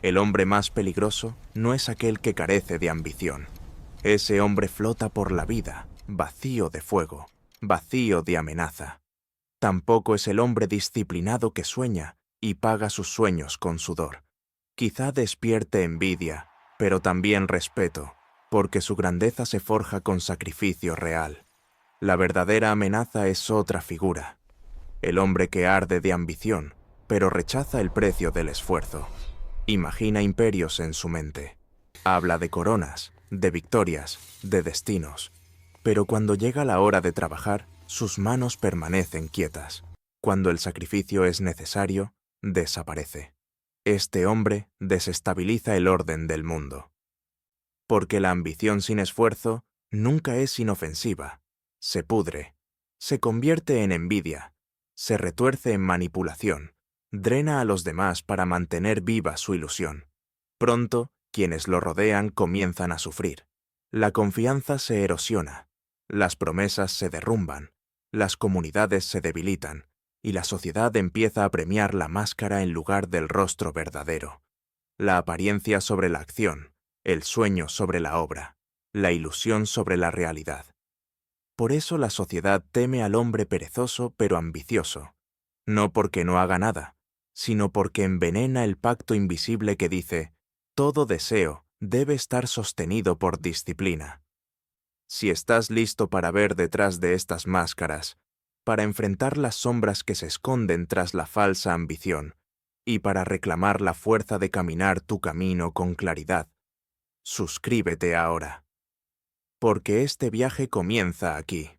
El hombre más peligroso no es aquel que carece de ambición. Ese hombre flota por la vida, vacío de fuego, vacío de amenaza. Tampoco es el hombre disciplinado que sueña y paga sus sueños con sudor. Quizá despierte envidia, pero también respeto, porque su grandeza se forja con sacrificio real. La verdadera amenaza es otra figura. El hombre que arde de ambición, pero rechaza el precio del esfuerzo. Imagina imperios en su mente. Habla de coronas, de victorias, de destinos. Pero cuando llega la hora de trabajar, sus manos permanecen quietas. Cuando el sacrificio es necesario, desaparece. Este hombre desestabiliza el orden del mundo. Porque la ambición sin esfuerzo nunca es inofensiva. Se pudre, se convierte en envidia, se retuerce en manipulación, drena a los demás para mantener viva su ilusión. Pronto, quienes lo rodean comienzan a sufrir. La confianza se erosiona, las promesas se derrumban, las comunidades se debilitan, y la sociedad empieza a premiar la máscara en lugar del rostro verdadero. La apariencia sobre la acción, el sueño sobre la obra, la ilusión sobre la realidad. Por eso la sociedad teme al hombre perezoso pero ambicioso, no porque no haga nada, sino porque envenena el pacto invisible que dice, todo deseo debe estar sostenido por disciplina. Si estás listo para ver detrás de estas máscaras, para enfrentar las sombras que se esconden tras la falsa ambición, y para reclamar la fuerza de caminar tu camino con claridad, suscríbete ahora. Porque este viaje comienza aquí.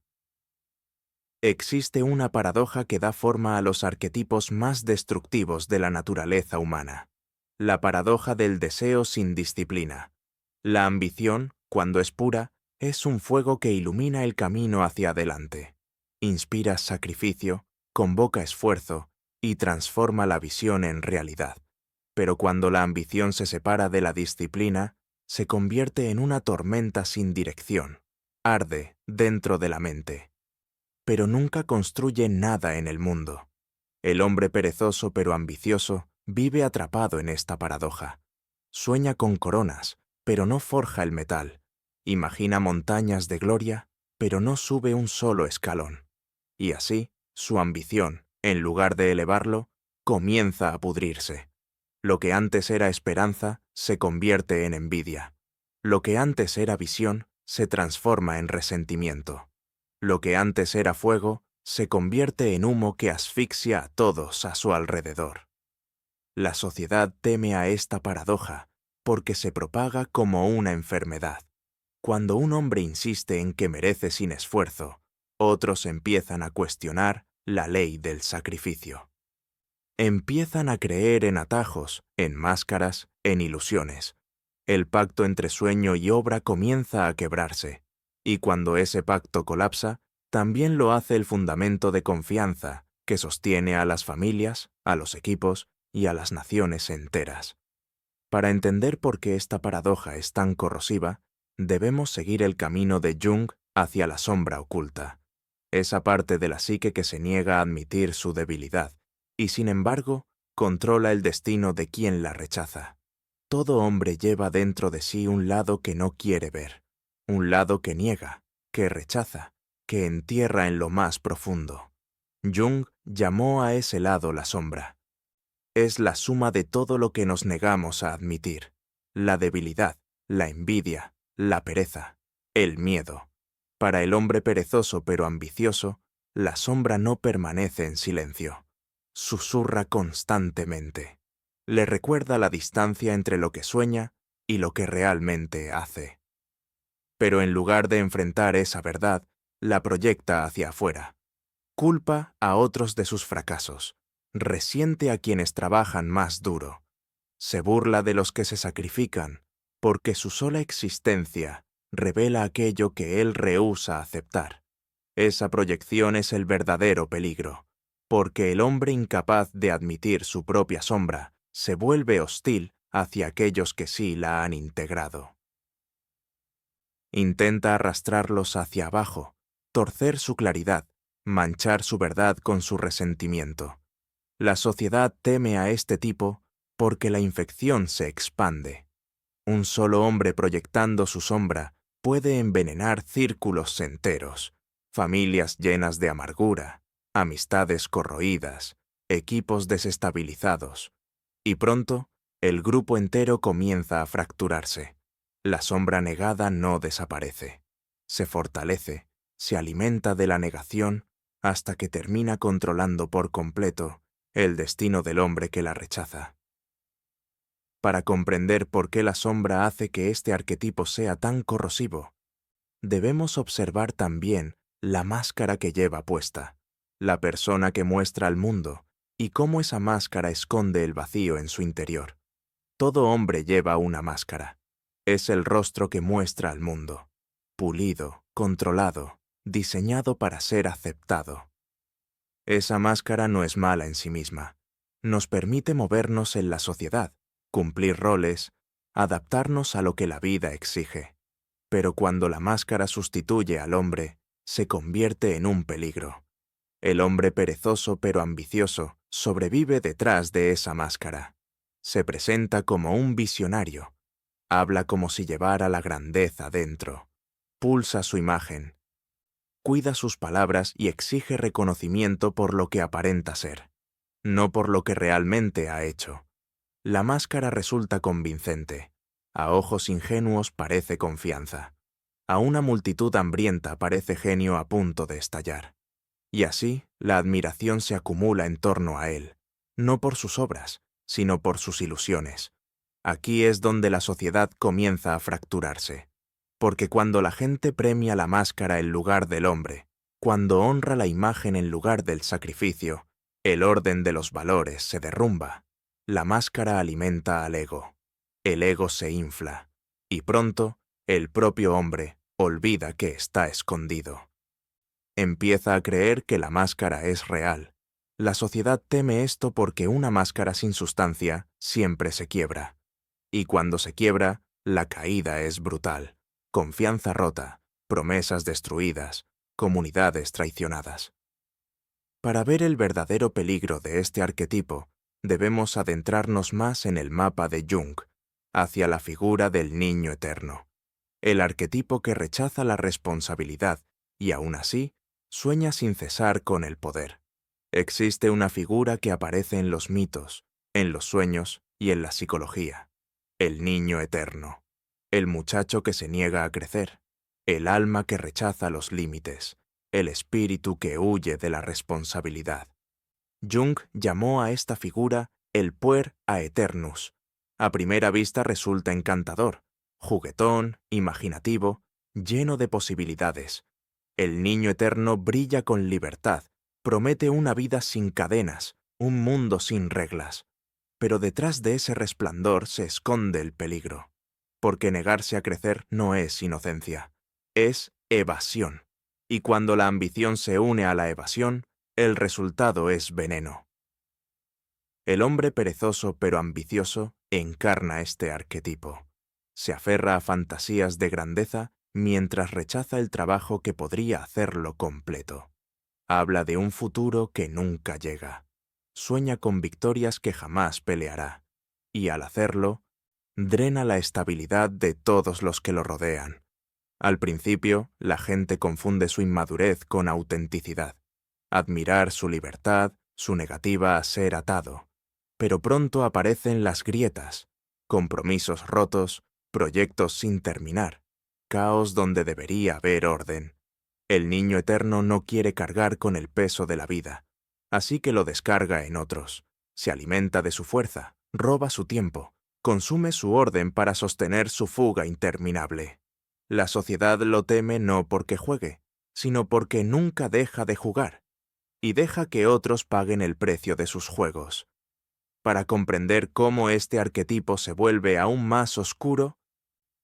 Existe una paradoja que da forma a los arquetipos más destructivos de la naturaleza humana. La paradoja del deseo sin disciplina. La ambición, cuando es pura, es un fuego que ilumina el camino hacia adelante. Inspira sacrificio, convoca esfuerzo y transforma la visión en realidad. Pero cuando la ambición se separa de la disciplina, se convierte en una tormenta sin dirección. Arde dentro de la mente. Pero nunca construye nada en el mundo. El hombre perezoso pero ambicioso vive atrapado en esta paradoja. Sueña con coronas, pero no forja el metal. Imagina montañas de gloria, pero no sube un solo escalón. Y así, su ambición, en lugar de elevarlo, comienza a pudrirse. Lo que antes era esperanza se convierte en envidia. Lo que antes era visión se transforma en resentimiento. Lo que antes era fuego se convierte en humo que asfixia a todos a su alrededor. La sociedad teme a esta paradoja porque se propaga como una enfermedad. Cuando un hombre insiste en que merece sin esfuerzo, otros empiezan a cuestionar la ley del sacrificio. Empiezan a creer en atajos, en máscaras, en ilusiones. El pacto entre sueño y obra comienza a quebrarse, y cuando ese pacto colapsa, también lo hace el fundamento de confianza que sostiene a las familias, a los equipos y a las naciones enteras. Para entender por qué esta paradoja es tan corrosiva, debemos seguir el camino de Jung hacia la sombra oculta, esa parte de la psique que se niega a admitir su debilidad, y sin embargo, controla el destino de quien la rechaza. Todo hombre lleva dentro de sí un lado que no quiere ver, un lado que niega, que rechaza, que entierra en lo más profundo. Jung llamó a ese lado la sombra. Es la suma de todo lo que nos negamos a admitir: la debilidad, la envidia, la pereza, el miedo. Para el hombre perezoso pero ambicioso, la sombra no permanece en silencio. Susurra constantemente. Le recuerda la distancia entre lo que sueña y lo que realmente hace. Pero en lugar de enfrentar esa verdad, la proyecta hacia afuera. Culpa a otros de sus fracasos. Resiente a quienes trabajan más duro. Se burla de los que se sacrifican, porque su sola existencia revela aquello que él rehúsa aceptar. Esa proyección es el verdadero peligro, porque el hombre incapaz de admitir su propia sombra se vuelve hostil hacia aquellos que sí la han integrado. Intenta arrastrarlos hacia abajo, torcer su claridad, manchar su verdad con su resentimiento. La sociedad teme a este tipo porque la infección se expande. Un solo hombre proyectando su sombra puede envenenar círculos enteros, familias llenas de amargura, amistades corroídas, equipos desestabilizados, y pronto el grupo entero comienza a fracturarse. La sombra negada no desaparece, se fortalece, se alimenta de la negación hasta que termina controlando por completo el destino del hombre que la rechaza. Para comprender por qué la sombra hace que este arquetipo sea tan corrosivo, debemos observar también la máscara que lleva puesta, la persona que muestra al mundo, y cómo esa máscara esconde el vacío en su interior. Todo hombre lleva una máscara. Es el rostro que muestra al mundo, pulido, controlado, diseñado para ser aceptado. Esa máscara no es mala en sí misma. Nos permite movernos en la sociedad, cumplir roles, adaptarnos a lo que la vida exige. Pero cuando la máscara sustituye al hombre, se convierte en un peligro. El hombre perezoso pero ambicioso sobrevive detrás de esa máscara. Se presenta como un visionario. Habla como si llevara la grandeza dentro. Pulsa su imagen. Cuida sus palabras y exige reconocimiento por lo que aparenta ser, no por lo que realmente ha hecho. La máscara resulta convincente. A ojos ingenuos parece confianza. A una multitud hambrienta parece genio a punto de estallar. Y así, la admiración se acumula en torno a él, no por sus obras, sino por sus ilusiones. Aquí es donde la sociedad comienza a fracturarse. Porque cuando la gente premia la máscara en lugar del hombre, cuando honra la imagen en lugar del sacrificio, el orden de los valores se derrumba. La máscara alimenta al ego. El ego se infla. Y pronto, el propio hombre olvida que está escondido. Empieza a creer que la máscara es real. La sociedad teme esto porque una máscara sin sustancia siempre se quiebra. Y cuando se quiebra, la caída es brutal. Confianza rota, promesas destruidas, comunidades traicionadas. Para ver el verdadero peligro de este arquetipo, debemos adentrarnos más en el mapa de Jung, hacia la figura del niño eterno, el arquetipo que rechaza la responsabilidad y aún así sueña sin cesar con el poder. Existe una figura que aparece en los mitos, en los sueños y en la psicología: el niño eterno, el muchacho que se niega a crecer, el alma que rechaza los límites, el espíritu que huye de la responsabilidad. Jung llamó a esta figura el puer aeternus. A primera vista resulta encantador, juguetón, imaginativo, lleno de posibilidades. El niño eterno brilla con libertad, promete una vida sin cadenas, un mundo sin reglas. Pero detrás de ese resplandor se esconde el peligro. Porque negarse a crecer no es inocencia, es evasión. Y cuando la ambición se une a la evasión, el resultado es veneno. El hombre perezoso pero ambicioso encarna este arquetipo. Se aferra a fantasías de grandeza mientras rechaza el trabajo que podría hacerlo completo. Habla de un futuro que nunca llega. Sueña con victorias que jamás peleará. Y al hacerlo, drena la estabilidad de todos los que lo rodean. Al principio, la gente confunde su inmadurez con autenticidad. Admirar su libertad, su negativa a ser atado. Pero pronto aparecen las grietas, compromisos rotos, proyectos sin terminar, caos donde debería haber orden. El niño eterno no quiere cargar con el peso de la vida, así que lo descarga en otros. Se alimenta de su fuerza, roba su tiempo, consume su orden para sostener su fuga interminable. La sociedad lo teme no porque juegue, sino porque nunca deja de jugar, y deja que otros paguen el precio de sus juegos. Para comprender cómo este arquetipo se vuelve aún más oscuro,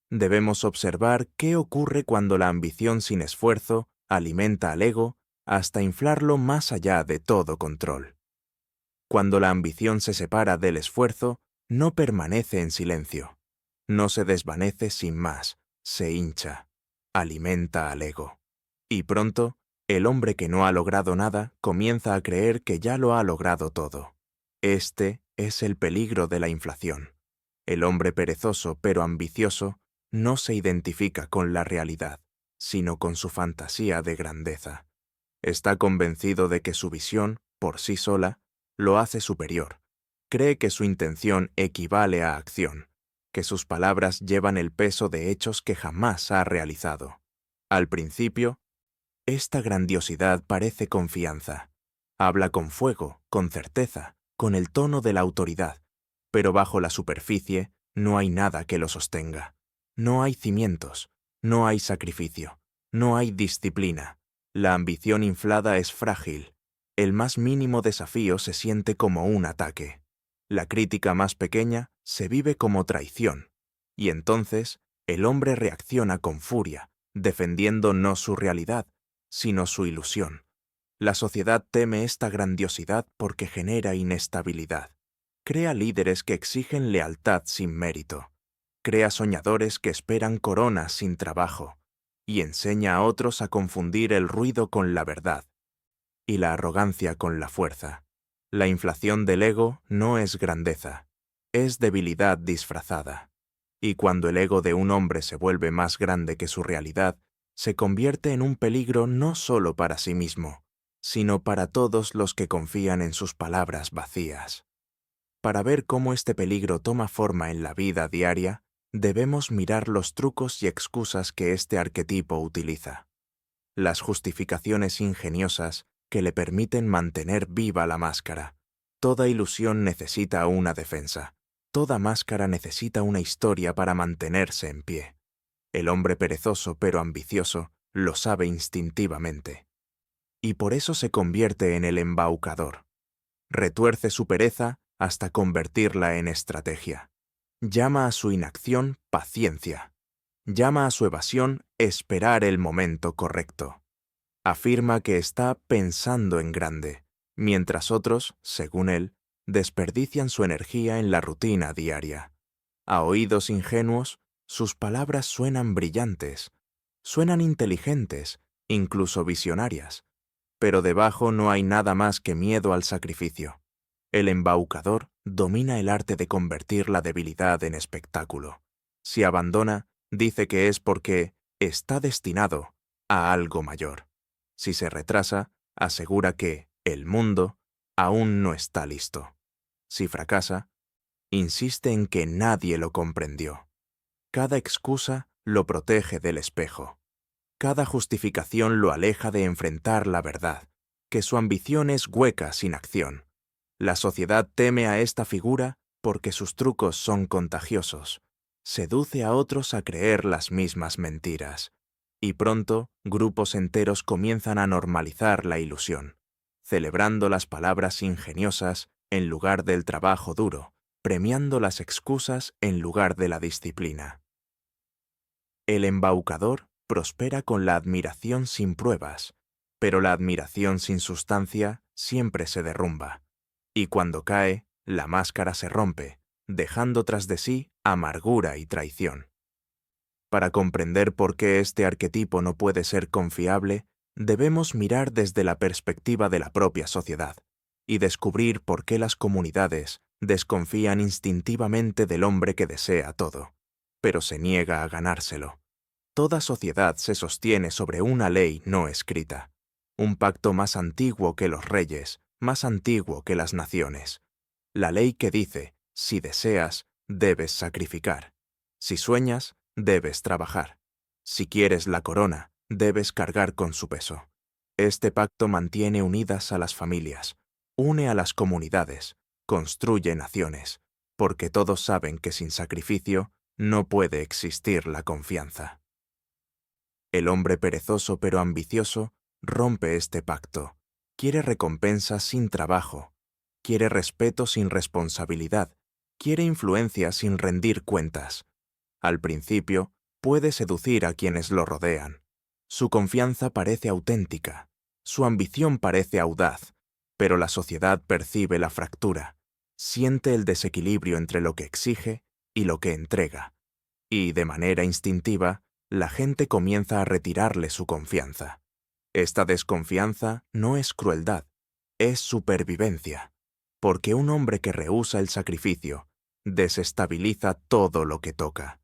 debemos observar qué ocurre cuando la ambición sin esfuerzo alimenta al ego hasta inflarlo más allá de todo control. Cuando la ambición se separa del esfuerzo, no permanece en silencio. No se desvanece sin más, se hincha, alimenta al ego. Y pronto, el hombre que no ha logrado nada comienza a creer que ya lo ha logrado todo. Este es el peligro de la inflación. El hombre perezoso pero ambicioso no se identifica con la realidad, sino con su fantasía de grandeza. Está convencido de que su visión, por sí sola, lo hace superior. Cree que su intención equivale a acción, que sus palabras llevan el peso de hechos que jamás ha realizado. Al principio, esta grandiosidad parece confianza. Habla con fuego, con certeza, con el tono de la autoridad, pero bajo la superficie no hay nada que lo sostenga. No hay cimientos, no hay sacrificio, no hay disciplina. La ambición inflada es frágil. El más mínimo desafío se siente como un ataque. La crítica más pequeña se vive como traición. Y entonces el hombre reacciona con furia, defendiendo no su realidad, sino su ilusión. La sociedad teme esta grandiosidad porque genera inestabilidad. Crea líderes que exigen lealtad sin mérito. Crea soñadores que esperan coronas sin trabajo. Y enseña a otros a confundir el ruido con la verdad y la arrogancia con la fuerza. La inflación del ego no es grandeza, es debilidad disfrazada. Y cuando el ego de un hombre se vuelve más grande que su realidad, se convierte en un peligro no solo para sí mismo, sino para todos los que confían en sus palabras vacías. Para ver cómo este peligro toma forma en la vida diaria, debemos mirar los trucos y excusas que este arquetipo utiliza. Las justificaciones ingeniosas que le permiten mantener viva la máscara. Toda ilusión necesita una defensa. Toda máscara necesita una historia para mantenerse en pie. El hombre perezoso pero ambicioso lo sabe instintivamente. Y por eso se convierte en el embaucador. Retuerce su pereza hasta convertirla en estrategia. Llama a su inacción paciencia. Llama a su evasión esperar el momento correcto. Afirma que está pensando en grande, mientras otros, según él, desperdician su energía en la rutina diaria. A oídos ingenuos, sus palabras suenan brillantes, suenan inteligentes, incluso visionarias, pero debajo no hay nada más que miedo al sacrificio. El embaucador domina el arte de convertir la debilidad en espectáculo. Si abandona, dice que es porque está destinado a algo mayor. Si se retrasa, asegura que el mundo aún no está listo. Si fracasa, insiste en que nadie lo comprendió. Cada excusa lo protege del espejo. Cada justificación lo aleja de enfrentar la verdad, que su ambición es hueca sin acción. La sociedad teme a esta figura porque sus trucos son contagiosos. Seduce a otros a creer las mismas mentiras. Y pronto, grupos enteros comienzan a normalizar la ilusión, celebrando las palabras ingeniosas en lugar del trabajo duro, premiando las excusas en lugar de la disciplina. El embaucador prospera con la admiración sin pruebas, pero la admiración sin sustancia siempre se derrumba. Y cuando cae, la máscara se rompe, dejando tras de sí amargura y traición. Para comprender por qué este arquetipo no puede ser confiable, debemos mirar desde la perspectiva de la propia sociedad y descubrir por qué las comunidades desconfían instintivamente del hombre que desea todo, pero se niega a ganárselo. Toda sociedad se sostiene sobre una ley no escrita, un pacto más antiguo que los reyes, más antiguo que las naciones. La ley que dice, si deseas, debes sacrificar. Si sueñas, debes trabajar. Si quieres la corona, debes cargar con su peso. Este pacto mantiene unidas a las familias, une a las comunidades, construye naciones, porque todos saben que sin sacrificio no puede existir la confianza. El hombre perezoso pero ambicioso rompe este pacto. Quiere recompensa sin trabajo. Quiere respeto sin responsabilidad. Quiere influencia sin rendir cuentas. Al principio, puede seducir a quienes lo rodean. Su confianza parece auténtica. Su ambición parece audaz. Pero la sociedad percibe la fractura. Siente el desequilibrio entre lo que exige y lo que entrega. Y, de manera instintiva, la gente comienza a retirarle su confianza. Esta desconfianza no es crueldad, es supervivencia. porque un hombre que rehúsa el sacrificio desestabiliza todo lo que toca.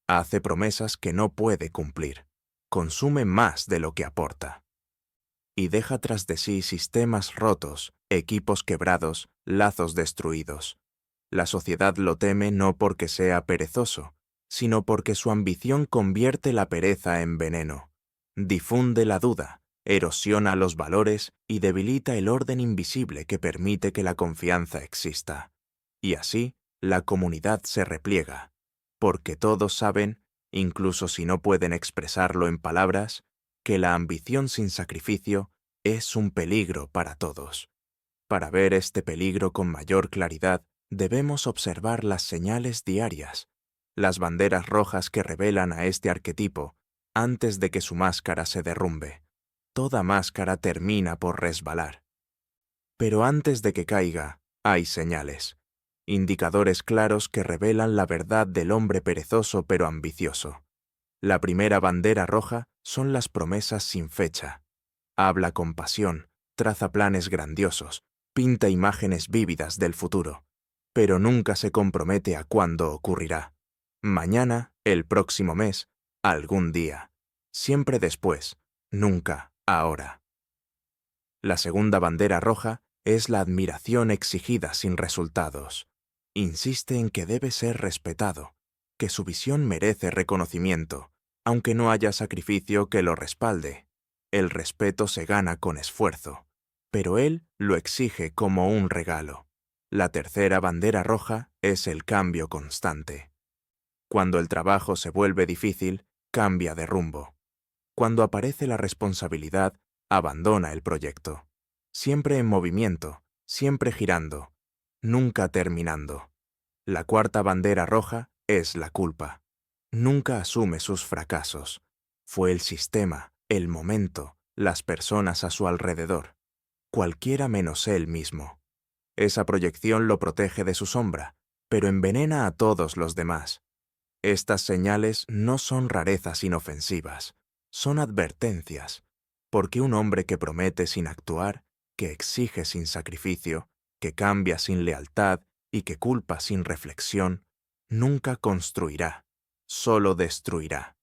Hace promesas que no puede cumplir. Consume más de lo que aporta. Y deja tras de sí sistemas rotos, equipos quebrados, lazos destruidos. La sociedad lo teme no porque sea perezoso, sino porque su ambición convierte la pereza en veneno. Difunde la duda, erosiona los valores y debilita el orden invisible que permite que la confianza exista. Y así, la comunidad se repliega, porque todos saben, incluso si no pueden expresarlo en palabras, que la ambición sin sacrificio es un peligro para todos. Para ver este peligro con mayor claridad, debemos observar las señales diarias, las banderas rojas que revelan a este arquetipo antes de que su máscara se derrumbe. Toda máscara termina por resbalar. Pero antes de que caiga, hay señales, indicadores claros que revelan la verdad del hombre perezoso pero ambicioso. La primera bandera roja son las promesas sin fecha. Habla con pasión, traza planes grandiosos, pinta imágenes vívidas del futuro, pero nunca se compromete a cuándo ocurrirá. Mañana, el próximo mes, algún día. Siempre después, nunca ahora. La segunda bandera roja es la admiración exigida sin resultados. Insiste en que debe ser respetado, que su visión merece reconocimiento, aunque no haya sacrificio que lo respalde. El respeto se gana con esfuerzo, pero él lo exige como un regalo. La tercera bandera roja es el cambio constante. Cuando el trabajo se vuelve difícil, cambia de rumbo. Cuando aparece la responsabilidad, abandona el proyecto. Siempre en movimiento, siempre girando, nunca terminando. La cuarta bandera roja es la culpa. Nunca asume sus fracasos. Fue el sistema, el momento, las personas a su alrededor. Cualquiera menos él mismo. Esa proyección lo protege de su sombra, pero envenena a todos los demás. Estas señales no son rarezas inofensivas, son advertencias, porque un hombre que promete sin actuar, que exige sin sacrificio, que cambia sin lealtad y que culpa sin reflexión, nunca construirá, solo destruirá.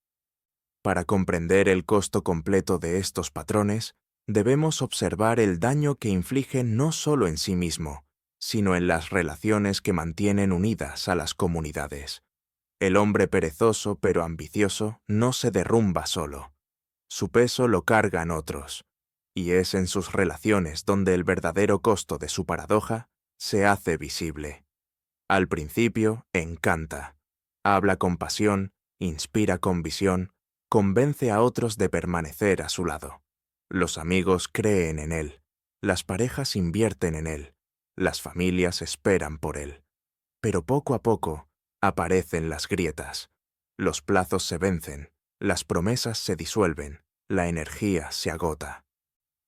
Para comprender el costo completo de estos patrones, debemos observar el daño que infligen no solo en sí mismo, sino en las relaciones que mantienen unidas a las comunidades. El hombre perezoso pero ambicioso no se derrumba solo. Su peso lo cargan otros, y es en sus relaciones donde el verdadero costo de su paradoja se hace visible. Al principio, encanta. Habla con pasión, inspira con visión, convence a otros de permanecer a su lado. Los amigos creen en él, las parejas invierten en él, las familias esperan por él. Pero poco a poco aparecen las grietas. Los plazos se vencen, las promesas se disuelven, la energía se agota.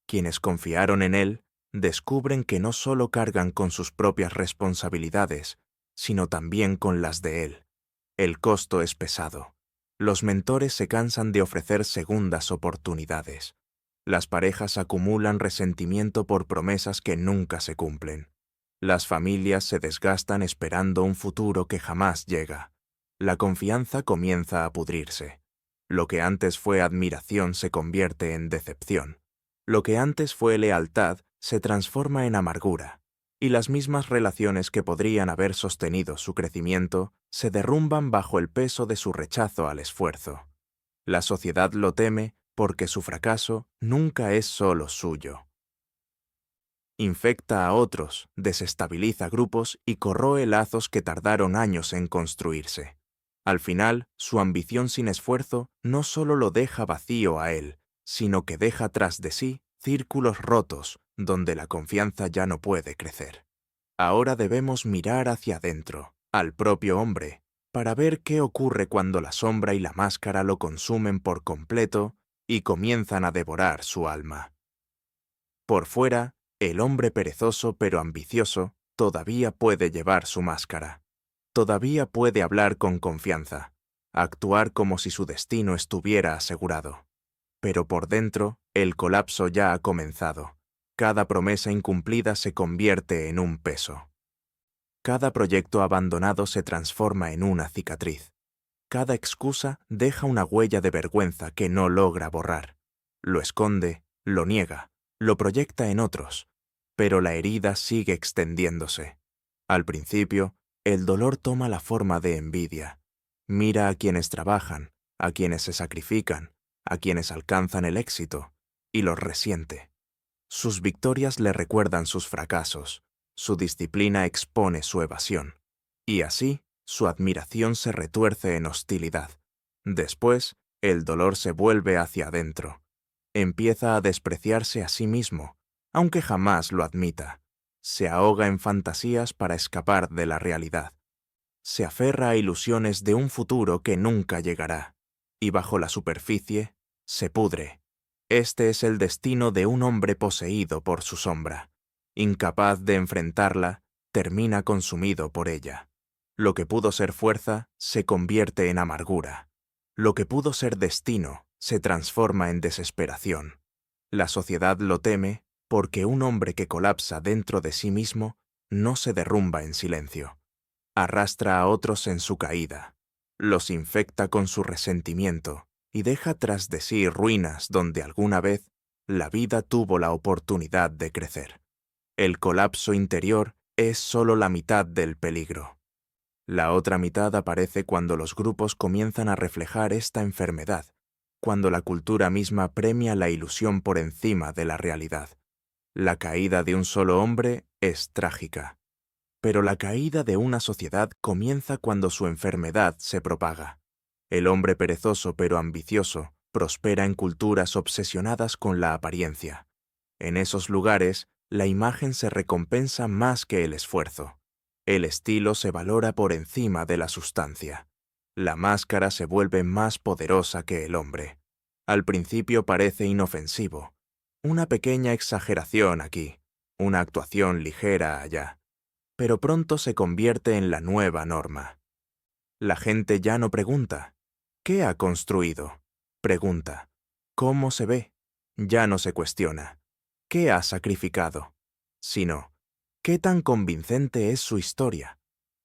Quienes confiaron en él descubren que no solo cargan con sus propias responsabilidades, sino también con las de él. El costo es pesado. Los mentores se cansan de ofrecer segundas oportunidades. Las parejas acumulan resentimiento por promesas que nunca se cumplen. Las familias se desgastan esperando un futuro que jamás llega. La confianza comienza a pudrirse. Lo que antes fue admiración se convierte en decepción. Lo que antes fue lealtad se transforma en amargura. Y las mismas relaciones que podrían haber sostenido su crecimiento se derrumban bajo el peso de su rechazo al esfuerzo. La sociedad lo teme porque su fracaso nunca es solo suyo. Infecta a otros, desestabiliza grupos y corroe lazos que tardaron años en construirse. Al final, su ambición sin esfuerzo no solo lo deja vacío a él, sino que deja tras de sí círculos rotos donde la confianza ya no puede crecer. Ahora debemos mirar hacia adentro, al propio hombre, para ver qué ocurre cuando la sombra y la máscara lo consumen por completo y comienzan a devorar su alma. Por fuera, el hombre perezoso pero ambicioso todavía puede llevar su máscara. Todavía puede hablar con confianza, actuar como si su destino estuviera asegurado. Pero por dentro, el colapso ya ha comenzado. Cada promesa incumplida se convierte en un peso. Cada proyecto abandonado se transforma en una cicatriz. Cada excusa deja una huella de vergüenza que no logra borrar. Lo esconde, lo niega, lo proyecta en otros, pero la herida sigue extendiéndose. Al principio, el dolor toma la forma de envidia. Mira a quienes trabajan, a quienes se sacrifican, a quienes alcanzan el éxito, y los resiente. Sus victorias le recuerdan sus fracasos, su disciplina expone su evasión, y así su admiración se retuerce en hostilidad. Después, el dolor se vuelve hacia adentro. Empieza a despreciarse a sí mismo, aunque jamás lo admita. Se ahoga en fantasías para escapar de la realidad. Se aferra a ilusiones de un futuro que nunca llegará, y bajo la superficie se pudre. Este es el destino de un hombre poseído por su sombra. Incapaz de enfrentarla, termina consumido por ella. Lo que pudo ser fuerza se convierte en amargura. Lo que pudo ser destino se transforma en desesperación. La sociedad lo teme porque un hombre que colapsa dentro de sí mismo no se derrumba en silencio. Arrastra a otros en su caída. Los infecta con su resentimiento y deja tras de sí ruinas donde alguna vez la vida tuvo la oportunidad de crecer. El colapso interior es solo la mitad del peligro. La otra mitad aparece cuando los grupos comienzan a reflejar esta enfermedad, cuando la cultura misma premia la ilusión por encima de la realidad. La caída de un solo hombre es trágica, pero la caída de una sociedad comienza cuando su enfermedad se propaga. El hombre perezoso pero ambicioso prospera en culturas obsesionadas con la apariencia. En esos lugares, la imagen se recompensa más que el esfuerzo. El estilo se valora por encima de la sustancia. La máscara se vuelve más poderosa que el hombre. Al principio parece inofensivo. Una pequeña exageración aquí, una actuación ligera allá. Pero pronto se convierte en la nueva norma. La gente ya no pregunta, ¿qué ha construido? Pregunta, ¿cómo se ve? Ya no se cuestiona, ¿qué ha sacrificado? Sino, ¿qué tan convincente es su historia?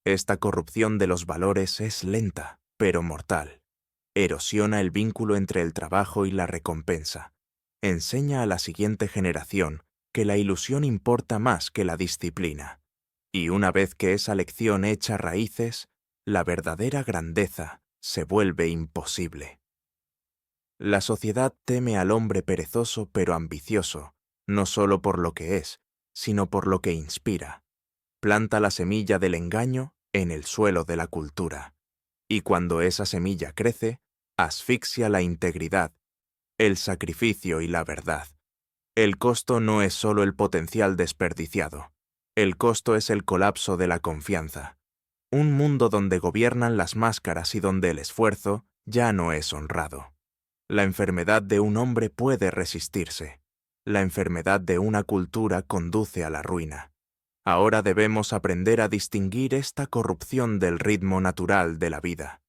Esta corrupción de los valores es lenta, pero mortal. Erosiona el vínculo entre el trabajo y la recompensa. Enseña a la siguiente generación que la ilusión importa más que la disciplina. Y una vez que esa lección echa raíces, la verdadera grandeza se vuelve imposible. La sociedad teme al hombre perezoso pero ambicioso, no solo por lo que es, sino por lo que inspira. Planta la semilla del engaño en el suelo de la cultura. Y cuando esa semilla crece, asfixia la integridad, el sacrificio y la verdad. El costo no es solo el potencial desperdiciado. El costo es el colapso de la confianza. Un mundo donde gobiernan las máscaras y donde el esfuerzo ya no es honrado. La enfermedad de un hombre puede resistirse. La enfermedad de una cultura conduce a la ruina. Ahora debemos aprender a distinguir esta corrupción del ritmo natural de la vida.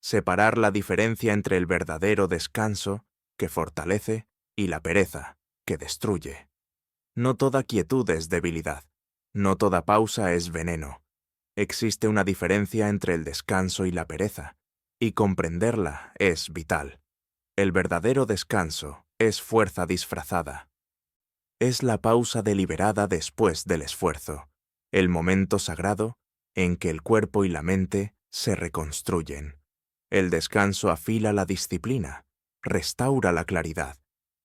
Separar la diferencia entre el verdadero descanso, que fortalece, y la pereza, que destruye. No toda quietud es debilidad. No toda pausa es veneno. Existe una diferencia entre el descanso y la pereza, y comprenderla es vital. El verdadero descanso es fuerza disfrazada. Es la pausa deliberada después del esfuerzo, el momento sagrado en que el cuerpo y la mente se reconstruyen. El descanso afila la disciplina, restaura la claridad,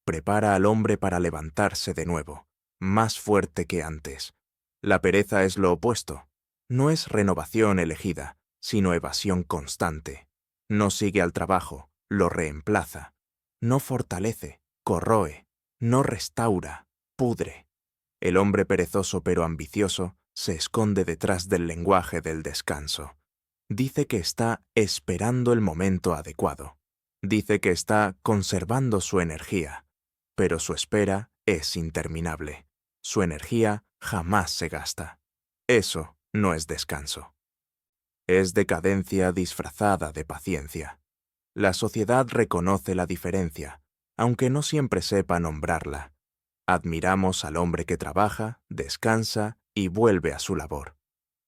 prepara al hombre para levantarse de nuevo, más fuerte que antes. La pereza es lo opuesto. No es renovación elegida, sino evasión constante. No sigue al trabajo, lo reemplaza. No fortalece, corroe. No restaura, pudre. El hombre perezoso pero ambicioso se esconde detrás del lenguaje del descanso. Dice que está esperando el momento adecuado. Dice que está conservando su energía, pero su espera es interminable. Su energía jamás se gasta. Eso no es descanso. Es decadencia disfrazada de paciencia. La sociedad reconoce la diferencia, aunque no siempre sepa nombrarla. Admiramos al hombre que trabaja, descansa y vuelve a su labor.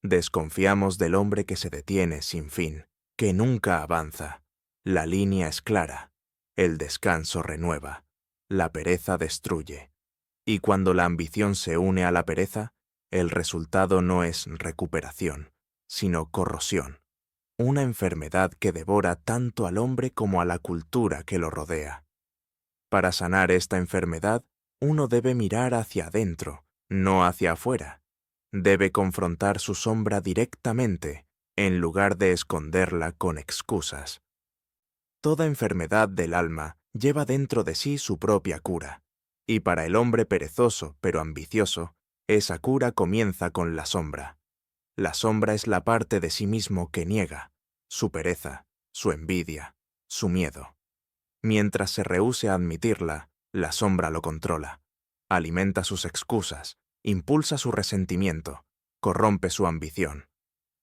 Desconfiamos del hombre que se detiene sin fin, que nunca avanza. La línea es clara. El descanso renueva. La pereza destruye. Y cuando la ambición se une a la pereza, el resultado no es recuperación, sino corrosión. Una enfermedad que devora tanto al hombre como a la cultura que lo rodea. Para sanar esta enfermedad, uno debe mirar hacia adentro, no hacia afuera. Debe confrontar su sombra directamente, en lugar de esconderla con excusas. Toda enfermedad del alma lleva dentro de sí su propia cura, y para el hombre perezoso pero ambicioso, esa cura comienza con la sombra. La sombra es la parte de sí mismo que niega, su pereza, su envidia, su miedo. Mientras se rehúse a admitirla, la sombra lo controla, alimenta sus excusas, impulsa su resentimiento, corrompe su ambición.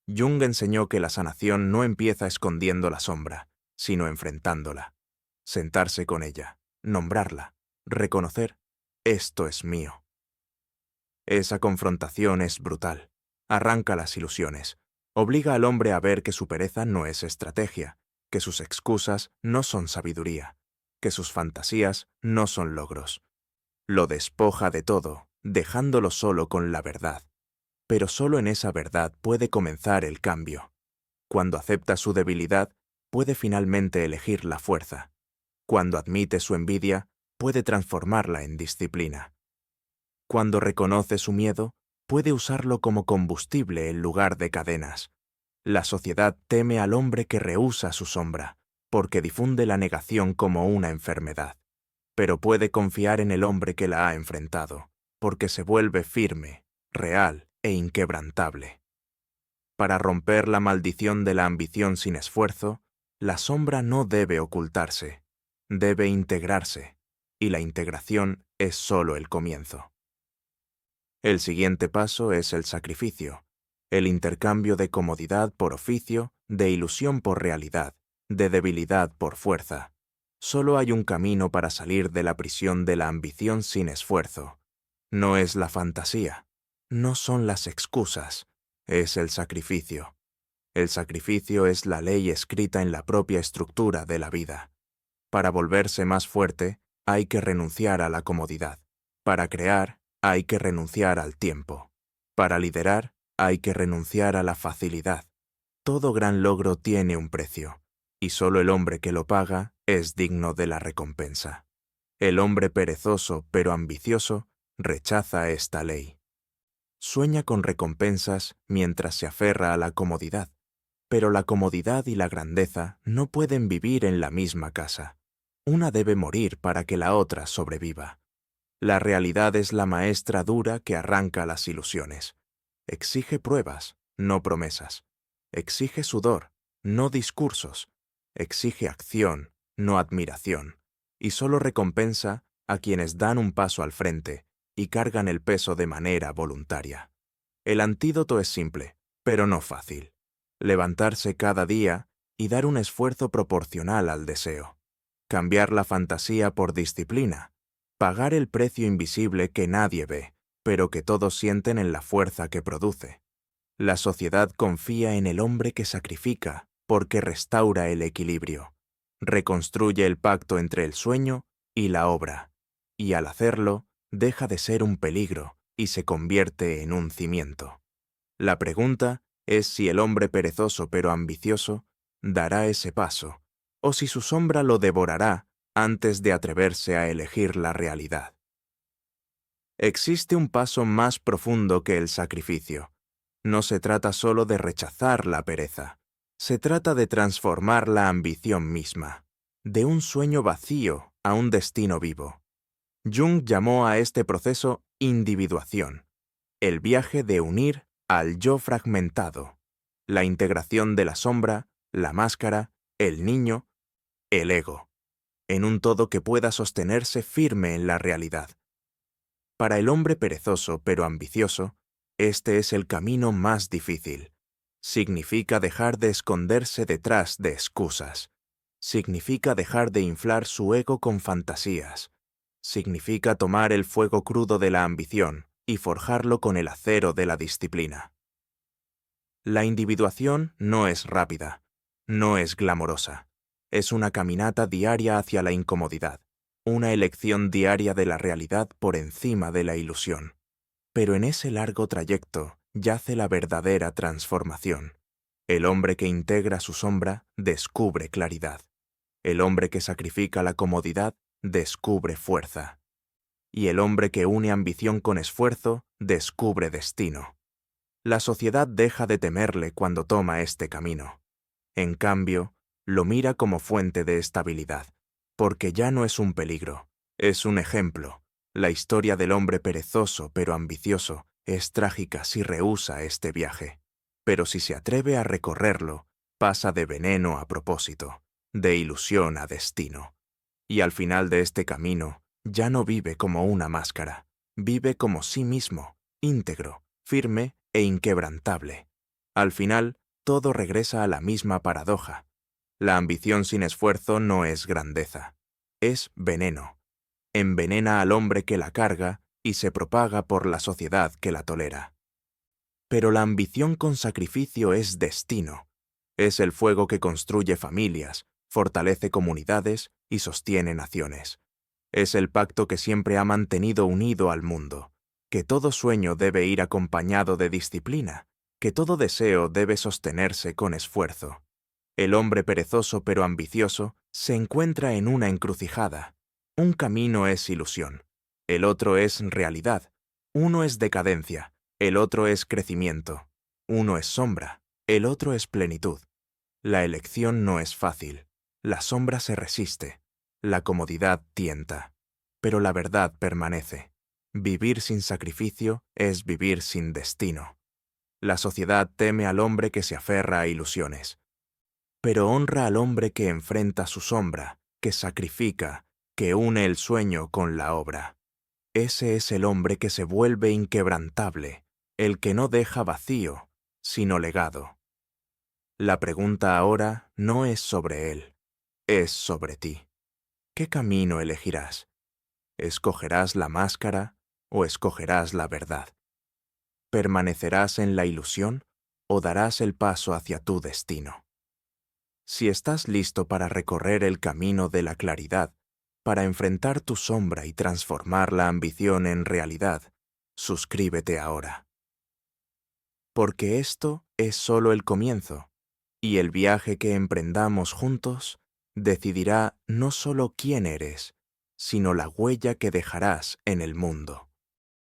Jung enseñó que la sanación no empieza escondiendo la sombra, sino enfrentándola. Sentarse con ella, nombrarla, reconocer, esto es mío. Esa confrontación es brutal, arranca las ilusiones, obliga al hombre a ver que su pereza no es estrategia, que sus excusas no son sabiduría, que sus fantasías no son logros. Lo despoja de todo, dejándolo solo con la verdad. Pero solo en esa verdad puede comenzar el cambio. Cuando acepta su debilidad, puede finalmente elegir la fuerza. Cuando admite su envidia, puede transformarla en disciplina. Cuando reconoce su miedo, puede usarlo como combustible en lugar de cadenas. La sociedad teme al hombre que rehúsa su sombra, porque difunde la negación como una enfermedad. Pero puede confiar en el hombre que la ha enfrentado, porque se vuelve firme, real e inquebrantable. Para romper la maldición de la ambición sin esfuerzo, la sombra no debe ocultarse, debe integrarse, y la integración es solo el comienzo. El siguiente paso es el sacrificio, el intercambio de comodidad por oficio, de ilusión por realidad, de debilidad por fuerza. Solo hay un camino para salir de la prisión de la ambición sin esfuerzo. No es la fantasía, no son las excusas, es el sacrificio. El sacrificio es la ley escrita en la propia estructura de la vida. Para volverse más fuerte, hay que renunciar a la comodidad. Para crear, hay que renunciar al tiempo. Para liderar, hay que renunciar a la facilidad. Todo gran logro tiene un precio, y solo el hombre que lo paga es digno de la recompensa. El hombre perezoso pero ambicioso rechaza esta ley. Sueña con recompensas mientras se aferra a la comodidad, pero la comodidad y la grandeza no pueden vivir en la misma casa. Una debe morir para que la otra sobreviva. La realidad es la maestra dura que arranca las ilusiones. Exige pruebas, no promesas. Exige sudor, no discursos. Exige acción, no admiración. Y solo recompensa a quienes dan un paso al frente y cargan el peso de manera voluntaria. El antídoto es simple, pero no fácil. Levantarse cada día y dar un esfuerzo proporcional al deseo. Cambiar la fantasía por disciplina. Pagar el precio invisible que nadie ve, pero que todos sienten en la fuerza que produce. La sociedad confía en el hombre que sacrifica porque restaura el equilibrio. Reconstruye el pacto entre el sueño y la obra. Y al hacerlo, deja de ser un peligro y se convierte en un cimiento. La pregunta es si el hombre perezoso pero ambicioso dará ese paso, o si su sombra lo devorará antes de atreverse a elegir la realidad. Existe un paso más profundo que el sacrificio. No se trata solo de rechazar la pereza, se trata de transformar la ambición misma, de un sueño vacío a un destino vivo. Jung llamó a este proceso individuación, el viaje de unir al yo fragmentado, la integración de la sombra, la máscara, el niño, el ego, en un todo que pueda sostenerse firme en la realidad. Para el hombre perezoso pero ambicioso, este es el camino más difícil. Significa dejar de esconderse detrás de excusas. Significa dejar de inflar su ego con fantasías. Significa tomar el fuego crudo de la ambición y forjarlo con el acero de la disciplina. La individuación no es rápida, no es glamorosa. Es una caminata diaria hacia la incomodidad, una elección diaria de la realidad por encima de la ilusión. Pero en ese largo trayecto yace la verdadera transformación. El hombre que integra su sombra descubre claridad. El hombre que sacrifica la comodidad descubre fuerza. Y el hombre que une ambición con esfuerzo descubre destino. La sociedad deja de temerle cuando toma este camino. En cambio, lo mira como fuente de estabilidad, porque ya no es un peligro, es un ejemplo. La historia del hombre perezoso pero ambicioso es trágica si rehúsa este viaje. Pero si se atreve a recorrerlo, pasa de veneno a propósito, de ilusión a destino. Y al final de este camino, ya no vive como una máscara, vive como sí mismo, íntegro, firme e inquebrantable. Al final, todo regresa a la misma paradoja. La ambición sin esfuerzo no es grandeza, es veneno. Envenena al hombre que la carga y se propaga por la sociedad que la tolera. Pero la ambición con sacrificio es destino. Es el fuego que construye familias, fortalece comunidades y sostiene naciones. Es el pacto que siempre ha mantenido unido al mundo, que todo sueño debe ir acompañado de disciplina, que todo deseo debe sostenerse con esfuerzo. El hombre perezoso pero ambicioso se encuentra en una encrucijada. Un camino es ilusión, el otro es realidad. Uno es decadencia, el otro es crecimiento. Uno es sombra, el otro es plenitud. La elección no es fácil. La sombra se resiste. La comodidad tienta. Pero la verdad permanece. Vivir sin sacrificio es vivir sin destino. La sociedad teme al hombre que se aferra a ilusiones, pero honra al hombre que enfrenta su sombra, que sacrifica, que une el sueño con la obra. Ese es el hombre que se vuelve inquebrantable, el que no deja vacío, sino legado. La pregunta ahora no es sobre él, es sobre ti. ¿Qué camino elegirás? ¿Escogerás la máscara o escogerás la verdad? ¿Permanecerás en la ilusión o darás el paso hacia tu destino? Si estás listo para recorrer el camino de la claridad, para enfrentar tu sombra y transformar la ambición en realidad, suscríbete ahora. Porque esto es solo el comienzo, y el viaje que emprendamos juntos decidirá no solo quién eres, sino la huella que dejarás en el mundo.